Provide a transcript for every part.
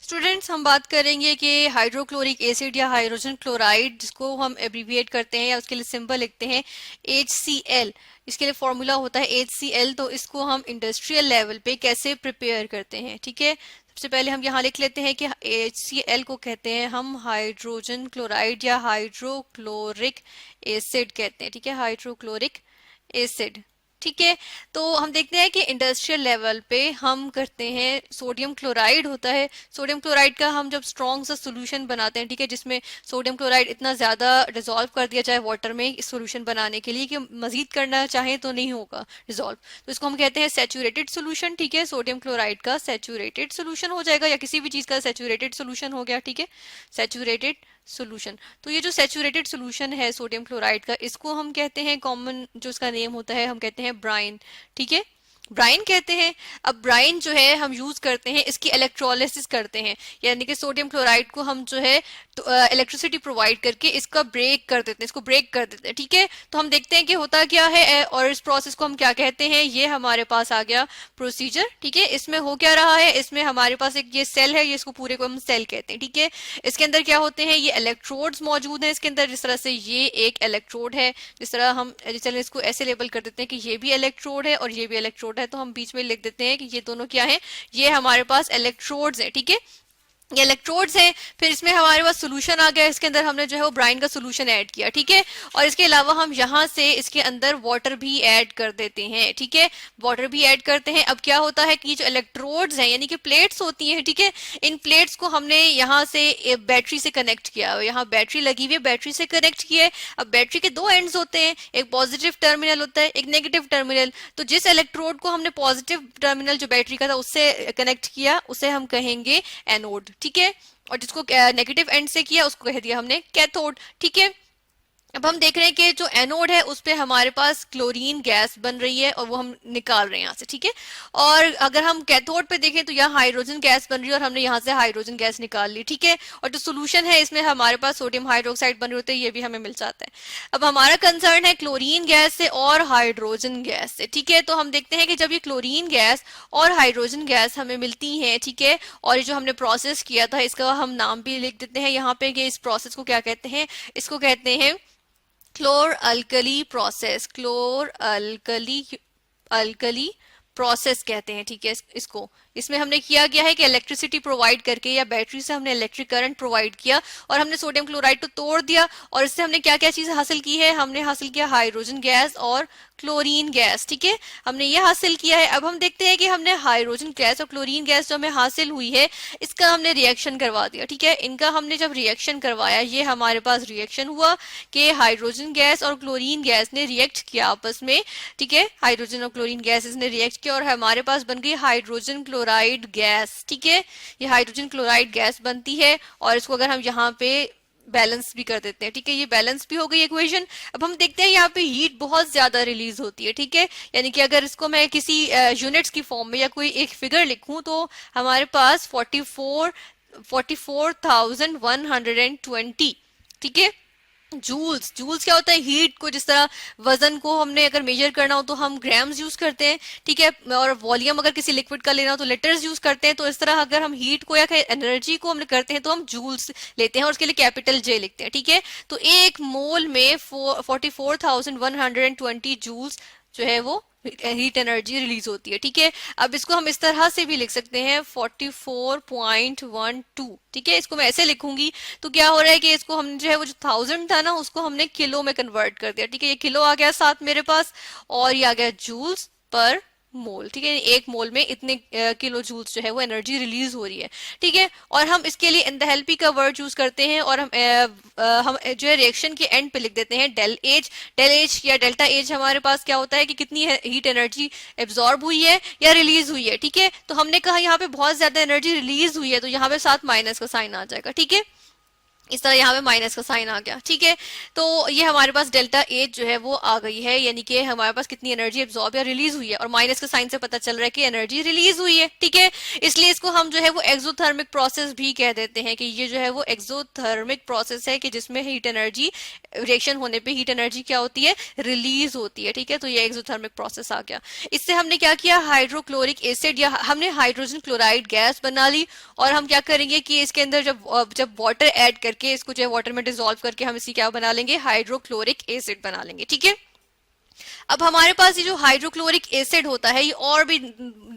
Students, हम बात करेंगे कि हाइड्रोक्लोरिक एसिड या हाइड्रोजन क्लोराइड, जिसको हम एब्रीविएट करते हैं या उसके लिए सिंबल लिखते हैं HCl। इसके लिए फॉर्मूला होता है HCl। तो इसको हम इंडस्ट्रियल लेवल पे कैसे प्रिपेयर करते हैं, ठीक है। सबसे पहले हम यहाँ लिख लेते हैं कि HCl को कहते हैं हम हाइड्रोजन क्लोराइड या हाइड्रोक्लोरिक एसिड कहते हैं, ठीक है, हाइड्रोक्लोरिक एसिड। ठीक है। तो हम देखते हैं कि इंडस्ट्रियल लेवल पे हम करते हैं, सोडियम क्लोराइड होता है। सोडियम क्लोराइड का हम जब स्ट्रॉन्ग सा सोल्यूशन बनाते हैं, ठीक है, जिसमें सोडियम क्लोराइड इतना ज्यादा डिसॉल्व कर दिया जाए वाटर में इस सोल्यूशन बनाने के लिए कि मजीद करना चाहें तो नहीं होगा डिसॉल्व, तो इसको हम कहते हैं सैचुरेटेड सोल्यूशन। ठीक है, सोडियम क्लोराइड का सैचुरेटेड सोल्यूशन हो जाएगा या किसी भी चीज का सैचुरेटेड सोल्यूशन हो गया, ठीक है, सैचुरेटेड सोल्यूशन। तो ये जो सैचुरेटेड सोल्यूशन है सोडियम क्लोराइड का, इसको हम कहते हैं, कॉमन जो इसका नेम होता है हम कहते हैं ब्राइन, ठीक है, ब्राइन कहते हैं। अब ब्राइन जो है हम यूज करते हैं, इसकी इलेक्ट्रोलिसिस करते हैं, यानी कि सोडियम क्लोराइड को हम जो है इलेक्ट्रिसिटी प्रोवाइड करके इसका ब्रेक कर देते हैं, इसको ब्रेक कर देते हैं, ठीक है। तो हम देखते हैं कि होता क्या है और इस प्रोसेस को हम क्या कहते हैं। ये हमारे पास आ गया प्रोसीजर, ठीक है। इसमें हो क्या रहा है, इसमें हमारे पास एक ये सेल है, ये इसको पूरे को हम सेल कहते हैं, ठीक है। इसके अंदर क्या होते हैं, ये इलेक्ट्रोड्स मौजूद हैं इसके अंदर। जिस तरह से ये एक इलेक्ट्रोड है, जिस तरह हम चलिए इसको ऐसे लेबल कर देते हैं कि ये भी इलेक्ट्रोड है और ये भी इलेक्ट्रोड है, तो हम बीच में लिख देते हैं कि ये दोनों क्या है, ये हमारे पास इलेक्ट्रोड्स हैं, ठीक है, ये इलेक्ट्रोड्स हैं। फिर इसमें हमारे पास सोल्यूशन आ गया, इसके अंदर हमने जो है वो ब्राइन का सोल्यूशन ऐड किया, ठीक है। और इसके अलावा हम यहाँ से इसके अंदर वाटर भी ऐड कर देते हैं, ठीक है, वाटर भी ऐड करते हैं। अब क्या होता है कि जो इलेक्ट्रोड्स हैं यानी कि प्लेट्स होती हैं, ठीक है, इन प्लेट्स को हमने यहाँ से बैटरी से कनेक्ट किया, यहाँ बैटरी लगी हुई है, बैटरी से कनेक्ट किए। अब बैटरी के दो एंड्स होते हैं, एक पॉजिटिव टर्मिनल होता है, एक नेगेटिव टर्मिनल। तो जिस इलेक्ट्रोड को हमने पॉजिटिव टर्मिनल जो बैटरी का था उससे कनेक्ट किया, उसे हम कहेंगे एनोड, ठीक है। और जिसको नेगेटिव एंड से किया उसको कह दिया हमने कैथोड, ठीक है। अब हम देख रहे हैं कि जो एनोड है उस पे हमारे पास क्लोरीन गैस बन रही है और वो हम निकाल रहे हैं यहाँ से, ठीक है। और अगर हम कैथोड पे देखें तो यहाँ हाइड्रोजन गैस बन रही है और हमने यहाँ से हाइड्रोजन गैस निकाल ली, ठीक है। और जो सोल्यूशन है इसमें हमारे पास सोडियम हाइड्रोक्साइड बन रही होती है, ये भी हमें मिल जाता है। अब हमारा कंसर्न है क्लोरीन गैस से और हाइड्रोजन गैस से, ठीक है। तो हम देखते हैं कि जब ये क्लोरीन गैस और हाइड्रोजन गैस हमें मिलती है, ठीक है, और ये जो हमने प्रोसेस किया था इसका हम नाम भी लिख देते हैं यहाँ पे कि इस प्रोसेस को क्या कहते हैं, इसको कहते हैं क्लोर alkali process, क्लोर alkali alkali process कहते हैं, ठीक है। इसको इसमें हमने किया गया है कि इलेक्ट्रिसिटी प्रोवाइड करके या बैटरी से हमने इलेक्ट्रिक करंट प्रोवाइड किया और हमने सोडियम क्लोराइड को तोड़ दिया और इससे हमने क्या क्या चीज हासिल की है, हमने हासिल किया हाइड्रोजन गैस और क्लोरीन गैस, ठीक है, हमने ये हासिल किया है। अब हम देखते हैं कि हमने हाइड्रोजन गैस और क्लोरीन गैस जो हमें हासिल हुई है इसका हमने रिएक्शन करवा दिया, ठीक है। इनका हमने जब रिएक्शन करवाया, ये हमारे पास रिएक्शन हुआ कि हाइड्रोजन गैस और क्लोरीन गैस ने रिएक्ट किया आपस में, ठीक है, हाइड्रोजन और क्लोरीन गैस ने रिएक्ट किया और हमारे पास बन गई हाइड्रोजन क्लोराइड गैस, ठीक है। ये हाइड्रोजन क्लोराइड गैस बनती है और इसको अगर हम यहाँ पे बैलेंस भी कर देते हैं, ठीक है, ये बैलेंस भी हो गई इक्वेशन। अब हम देखते हैं यहाँ पे हीट बहुत ज्यादा रिलीज होती है, ठीक है, यानी कि अगर इसको मैं किसी यूनिट्स की फॉर्म में या कोई एक फिगर लिखूं तो हमारे पास 44,120, ठीक है, जूल्स। जूल्स क्या होता है, हीट को, जिस तरह वजन को हमने अगर मेजर करना हो तो हम ग्राम्स यूज करते हैं, ठीक है, और वॉल्यूम अगर किसी लिक्विड का लेना हो तो लीटर्स यूज करते हैं। तो इस तरह अगर हम हीट को या एनर्जी को हम करते हैं तो हम जूल्स लेते हैं और उसके लिए कैपिटल जे लिखते हैं, ठीक है। तो एक मोल में 44,120 जूल्स जो है वो हीट एनर्जी रिलीज होती है, ठीक है। अब इसको हम इस तरह से भी लिख सकते हैं 44.12, ठीक है, इसको मैं ऐसे लिखूंगी तो क्या हो रहा है कि इसको हम जो है वो जो 1000 था ना उसको हमने किलो में कन्वर्ट कर दिया, ठीक है, ये किलो आ गया साथ मेरे पास और ये आ गया जूल्स पर मोल, ठीक है, एक मोल में इतने किलो जूल्स जो है वो एनर्जी रिलीज हो रही है, ठीक है। और हम इसके लिए एंथैल्पी का वर्ड यूज करते हैं और हम जो है रिएक्शन के एंड पे लिख देते हैं डेल एच। डेल एच या डेल्टा एच हमारे पास क्या होता है कि कितनी हीट एनर्जी एब्जॉर्ब हुई है या रिलीज हुई है, ठीक है। तो हमने कहा यहाँ पे बहुत ज्यादा एनर्जी रिलीज हुई है तो यहाँ पे साथ माइनस का साइन आ जाएगा, ठीक है। इस तरह यहाँ पे माइनस का साइन आ गया, ठीक है। तो ये हमारे पास डेल्टा एच जो है वो आ गई है, यानी कि हमारे पास कितनी एनर्जी एब्जॉर्ब या रिलीज हुई है, और माइनस के साइन से पता चल रहा है कि एनर्जी रिलीज हुई है, ठीक है। इसलिए इसको हम जो है वो एक्सोथर्मिक प्रोसेस भी कह देते हैं, कि ये जो है वो एक्सोथर्मिक प्रोसेस है, कि जिसमें हीट एनर्जी, रिएक्शन होने पे हीट एनर्जी क्या होती है, रिलीज होती है, ठीक है। तो ये एक्सोथर्मिक प्रोसेस आ गया। इससे हमने क्या किया, हाइड्रोक्लोरिक एसिड या हमने हाइड्रोजन क्लोराइड गैस बना ली, और हम क्या करेंगे कि इसके अंदर जब वाटर ऐड करके इसको जो है वाटर में डिसॉल्व करके हम इसी क्या बना लेंगे, हाइड्रोक्लोरिक एसिड बना लेंगे, ठीक है। अब हमारे पास ये जो हाइड्रोक्लोरिक एसिड होता है ये और भी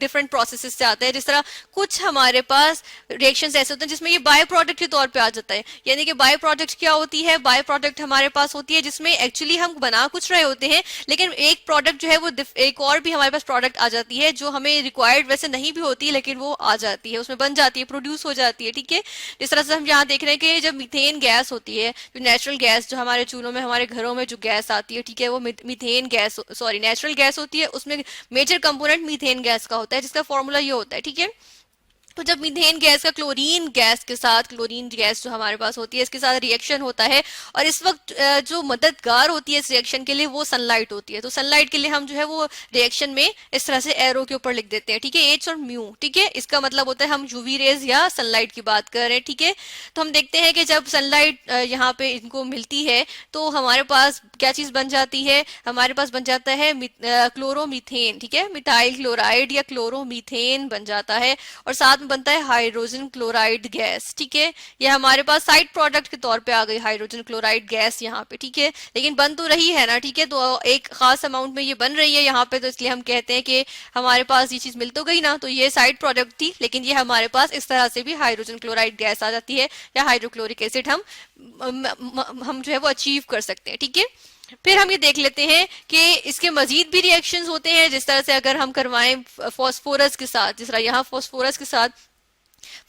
डिफरेंट प्रोसेसेस से आता है। जिस तरह कुछ हमारे पास रिएक्शंस ऐसे होते हैं जिसमें ये बाय प्रोडक्ट के तौर पे आ जाता है, यानी कि बाय प्रोडक्ट क्या होती है, बाय प्रोडक्ट हमारे पास होती है जिसमें एक्चुअली हम बना कुछ रहे होते हैं, लेकिन एक प्रोडक्ट जो है वो एक और भी हमारे पास प्रोडक्ट आ जाती है जो हमें रिक्वायर्ड वैसे नहीं भी होती, लेकिन वो आ जाती है, उसमें बन जाती है, प्रोड्यूस हो जाती है, ठीक है। जिस तरह से हम यहाँ देख रहे हैं कि जब मीथेन गैस होती है, जो नेचुरल गैस जो हमारे चूल्हों में, हमारे घरों में जो गैस आती है, ठीक है, वो methane gas, sorry natural gas होती है, उसमें मेजर कंपोनेंट मीथेन गैस का होता है, जिसका फॉर्मूला ये होता है, ठीक है। तो जब मीथेन गैस का क्लोरीन गैस के साथ, क्लोरीन गैस जो हमारे पास होती है इसके साथ रिएक्शन होता है, और इस वक्त जो मददगार होती है इस रिएक्शन के लिए वो सनलाइट होती है। तो सनलाइट के लिए हम जो है वो रिएक्शन में इस तरह से एरो के ऊपर लिख देते हैं, ठीक है, एच और म्यू, ठीक है। इसका मतलब होता है हम यूवी रेज या सनलाइट की बात कर रहे हैं, ठीक है। तो हम देखते हैं कि जब सनलाइट यहाँ पे इनको मिलती है तो हमारे पास क्या चीज बन जाती है, हमारे पास बन जाता है क्लोरोमीथेन, ठीक है, मिथाइल क्लोराइड या क्लोरोमीथेन बन जाता है, और साथ में बनता है हाइड्रोजन क्लोराइड गैस, ठीक है। ये हमारे पास साइड प्रोडक्ट के तौर पे आ गई हाइड्रोजन क्लोराइड गैस यहाँ पे, ठीक है, लेकिन बन तो रही है ना, ठीक है। तो एक खास अमाउंट में ये बन रही है यहाँ पे, तो इसलिए हम कहते हैं कि हमारे पास ये चीज मिल तो गई ना, तो ये साइड प्रोडक्ट थी, लेकिन ये हमारे पास इस तरह से भी हाइड्रोजन क्लोराइड गैस आ जाती है, या हाइड्रोक्लोरिक एसिड हम जो है वो अचीव कर सकते हैं, ठीक है। फिर हम ये देख लेते हैं कि इसके मजीद भी रिएक्शंस होते हैं, जिस तरह से अगर हम करवाएं फॉस्फोरस के साथ, जिस तरह यहाँ फॉस्फोरस के साथ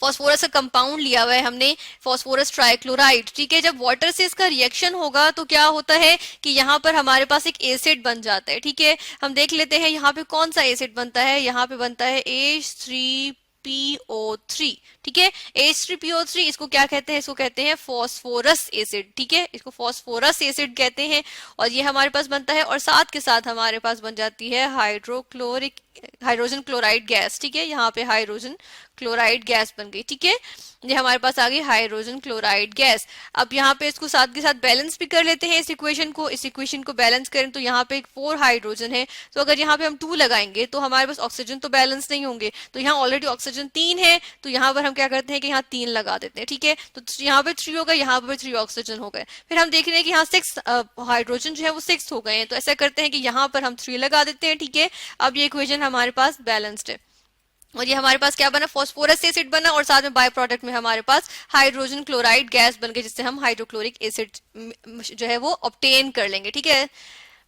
फॉस्फोरस का कंपाउंड लिया हुआ है हमने, फॉस्फोरस ट्राइक्लोराइड, ठीक है। जब वाटर से इसका रिएक्शन होगा तो क्या होता है कि यहाँ पर हमारे पास एक एसिड बन जाता है, ठीक है। हम देख लेते हैं यहाँ पे कौन सा एसिड बनता है, यहाँ पे बनता है H3PO3, ठीक है। H3PO3 इसको क्या कहते हैं, इसको कहते हैं फॉस्फोरस एसिड, ठीक है, इसको फॉस्फोरस एसिड कहते हैं, और ये हमारे पास बनता है, और साथ के साथ हमारे पास बन जाती है हाइड्रोजन क्लोराइड गैस, ठीक है। यहाँ पे हाइड्रोजन क्लोराइड गैस बन गई, ठीक है। ये हमारे पास आ गई हाइड्रोजन क्लोराइड गैस। अब यहाँ पे इसको साथ के साथ बैलेंस भी कर लेते हैं इस इक्वेशन को बैलेंस करें तो यहाँ पे 4 हाइड्रोजन है, तो अगर यहाँ पे हम 2 लगाएंगे तो हमारे पास ऑक्सीजन तो बैलेंस नहीं होंगे, तो यहाँ ऑलरेडी ऑक्सीजन 3 है, तो यहाँ पर हम क्या करते हैं कि यहाँ 3 लगा देते हैं, ठीक है। तो यहाँ पे 3 हो गए, यहाँ पे 3 ऑक्सीजन हो गए। फिर हम देख रहे हैं कि यहाँ 6 हाइड्रोजन जो है वो 6 हो गए हैं, तो ऐसा करते हैं कि यहाँ पर हम 3 लगा देते हैं, ठीक है। अब ये इक्वेशन हमारे पास बैलेंस्ड है, और ये हमारे पास क्या बना, फॉस्फोरस एसिड बना, और साथ में बाय प्रोडक्ट में हमारे पास हाइड्रोजन क्लोराइड गैस बन गई, जिससे हम हाइड्रोक्लोरिक एसिड जो है वो ऑब्टेन कर लेंगे, ठीक है।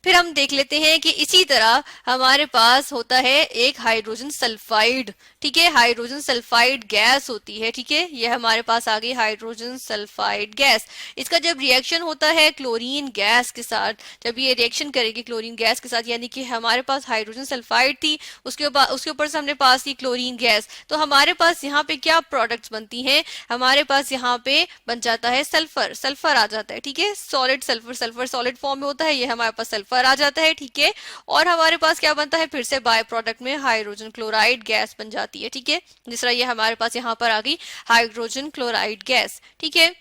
फिर हम देख लेते हैं कि इसी तरह हमारे पास होता है एक हाइड्रोजन सल्फाइड, ठीक है, हाइड्रोजन सल्फाइड गैस होती है, ठीक है। ये हमारे पास आ गई हाइड्रोजन सल्फाइड गैस। इसका जब रिएक्शन होता है क्लोरीन गैस के साथ, जब ये रिएक्शन करेगी क्लोरीन गैस के साथ, यानी कि हमारे पास हाइड्रोजन सल्फाइड थी, उसके ऊपर से हमने पास की क्लोरीन गैस, तो हमारे पास यहाँ पे क्या प्रोडक्ट्स बनती हैं, हमारे पास यहाँ पे बन जाता है सल्फर, सल्फर आ जाता है, ठीक है, solid sulphur, sulphur solid form में होता है, ये हमारे पास सल्फर आ जाता है, ठीक है। और हमारे पास क्या बनता है, फिर से बाय प्रोडक्ट में हाइड्रोजन क्लोराइड गैस बन जाती है, ठीक है। जिस तरह ये हमारे पास यहाँ पर आ गई हाइड्रोजन क्लोराइड गैस, ठीक है।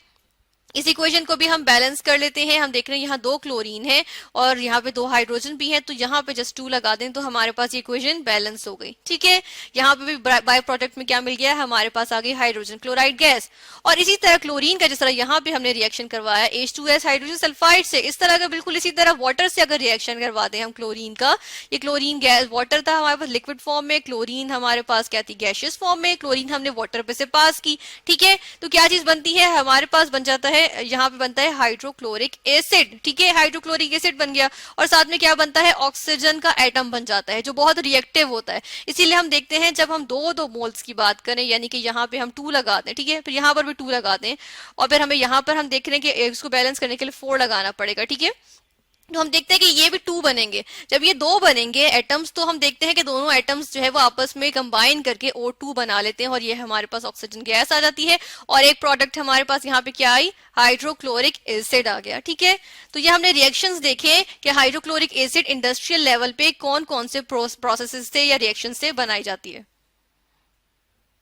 इस इक्वेशन को भी हम बैलेंस कर लेते हैं। हम देख रहे हैं यहाँ 2 क्लोरीन है और यहाँ पे 2 हाइड्रोजन भी है, तो यहाँ पे जस्ट 2 लगा दें तो हमारे पास ये इक्वेशन बैलेंस हो गई, ठीक है। यहाँ पे भी बाय प्रोडक्ट में क्या मिल गया, हमारे पास आ गई हाइड्रोजन क्लोराइड गैस। और इसी तरह क्लोरीन का जिस तरह यहाँ पे हमने रिएक्शन करवाया H2S हाइड्रोजन सल्फाइड से, इस तरह का बिल्कुल इसी तरह वाटर से अगर रिएक्शन करवा दें हम क्लोरीन का, ये क्लोरीन गैस वाटर था हमारे पास लिक्विड फॉर्म में, क्लोरीन हमारे पास क्या थी, गैसियस फॉर्म में, क्लोरीन हमने वाटर पे से पास की, ठीक है। तो क्या चीज बनती है, हमारे पास बन जाता है, यहाँ पे बनता है हाइड्रोक्लोरिक एसिड, ठीक है, हाइड्रोक्लोरिक एसिड बन गया, और साथ में क्या बनता है, ऑक्सीजन का एटम बन जाता है जो बहुत रिएक्टिव होता है। इसीलिए हम देखते हैं जब हम 2 मोल्स की बात करें, यानी कि यहाँ पे हम 2 लगा दें, ठीक है, फिर यहाँ पर भी 2 लगा दें, और फिर हमें यहाँ पर हम देख रहे हैं कि इसको बैलेंस करने के लिए 4 लगाना पड़ेगा, ठीक है। तो हम देखते हैं कि ये भी टू बनेंगे। जब ये दो बनेंगे एटम्स, तो हम देखते हैं कि दोनों एटम्स जो है वो आपस में कंबाइन करके O2 बना लेते हैं, और ये हमारे पास ऑक्सीजन गैस आ जाती है। और एक प्रोडक्ट हमारे पास यहाँ पे क्या आई, हाइड्रोक्लोरिक एसिड आ गया। ठीक है, तो ये हमने रिएक्शंस देखे कि हाइड्रोक्लोरिक एसिड इंडस्ट्रियल लेवल पे कौन कौन से प्रोसेसेस से या रिएक्शन से बनाई जाती है।